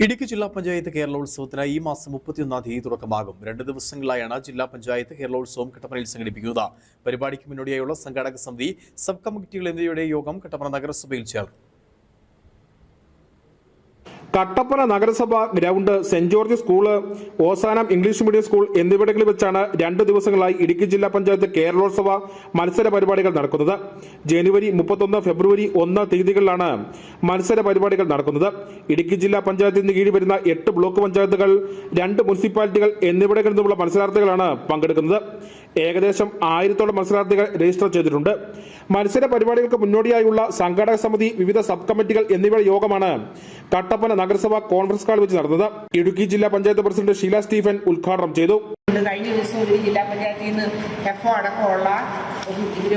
ഇടുക്കി ജില്ലാ പഞ്ചായത്ത് കേരളോത്സവത്തിന് ഈ മാസം 31-ാം തീയതി തുടക്കമാകും. 2 ദിവസങ്ങളിലായാണ് ജില്ലാ പഞ്ചായത്ത് കേരളോത്സവം കട്ടപ്പനയിൽ സംഘടിപ്പിക്കുന്നത്. പരിപാടിക്ക് മുന്നോടിയായുള്ള സംഘാടക സമിതി, സബ് കമ്മിറ്റികൾ എന്നിവയുടെ യോഗം കട്ടപ്പന നഗരസഭയിൽ ചേർന്നു. കട്ടപ്പന നഗരസഭ ground, saint George school, ഓസാനം English medium school എന്നിവിടങ്ങളിൽ വെച്ചാണ് 2 ദിവസങ്ങളായി ഇടുക്കി ജില്ലാ പഞ്ചായത്ത് കേരളോത്സവ മത്സര പരിപാടികൾ നടക്കുന്നത്. ജനുവരി 31, ഫെബ്രുവരി 1 തീയതികളിലാണ് മത്സര പരിപാടികൾ നടക്കുന്നത്. ഇടുക്കി ജില്ലാ പഞ്ചായത്തിന് കീഴിൽ വരുന്ന 8 ബ്ലോക്ക് പഞ്ചായത്തുകൾ, 2 മുനിസിപ്പാലിറ്റികൾ എന്നിവിടങ്ങളിൽ നിന്നുള്ള മത്സരാർത്ഥികളാണ് പങ്കെടുക്കുന്നത്. ഏകദേശം 1000-ഓളം മത്സരാർത്ഥികൾ രജിസ്റ്റർ ചെയ്തിട്ടുണ്ട്. മത്സര പരിപാടികൾക്ക് മുന്നോടിയായുള്ള സംഘാടക സമിതി, വിവിധ സബ് കമ്മിറ്റികൾ എന്നിവയുടെ യോഗമാണ് കട്ടപ്പന നഗരസഭ കോൺഫറൻസ് ഹാളിൽ വെച്ച് നടന്നത്. ഇടുക്കി ജില്ലാ പഞ്ചായത്ത് പ്രസിഡന്റ് ഷീല സ്റ്റീഫൻ ഉദ്ഘാടനം ചെയ്തു. കഴിഞ്ഞ ദിവസം ഒരു ജില്ലാ പഞ്ചായത്തിൽ നിന്ന് എഫ്ഒ അടക്കമുള്ള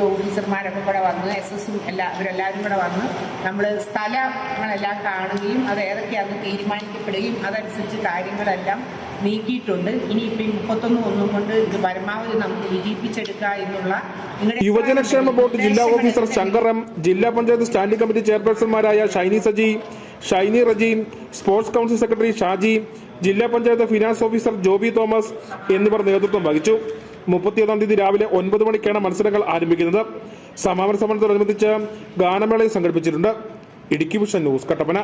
ഓഫീസർമാരൊക്കെ കൂടെ വന്ന് SSും അവരെല്ലാവരും കൂടെ വന്ന് നമ്മൾ സ്ഥലങ്ങളെല്ലാം കാണുകയും അത് ഏതൊക്കെയാണെന്ന് തീരുമാനിക്കപ്പെടുകയും അതനുസരിച്ച് കാര്യങ്ങളെല്ലാം നീക്കിയിട്ടുണ്ട്. ഇനിയിപ്പോൾ 31 കൊണ്ട് ഇത് പരമാവധി നമുക്ക് വിജയിപ്പിച്ചെടുക്കുക എന്നുള്ള യുവജനക്ഷേമ ബോർഡ് ജില്ലാ ഓഫീസർ ശങ്കർ M, ജില്ലാ പഞ്ചായത്ത് സ്റ്റാൻഡിംഗ് കമ്മിറ്റി ചെയർപേഴ്സൺമാരായ Shiny Saji, Shiny Reji, sports council secretary Shaji, ജില്ലാ പഞ്ചായത്ത് ഫിനാൻസ് ഓഫീസർ ജോബി തോമസ് എന്നിവർ നേതൃത്വം വഹിച്ചു. 31-ാം തീയതി രാവിലെ 9 മണിക്കാണ് മത്സരങ്ങൾ ആരംഭിക്കുന്നത്. സമാപന സമ്മേളനത്തോടനുബന്ധിച്ച് ഗാനമേളയും സംഘടിപ്പിച്ചിട്ടുണ്ട്. Idukki vision news, Kattappana.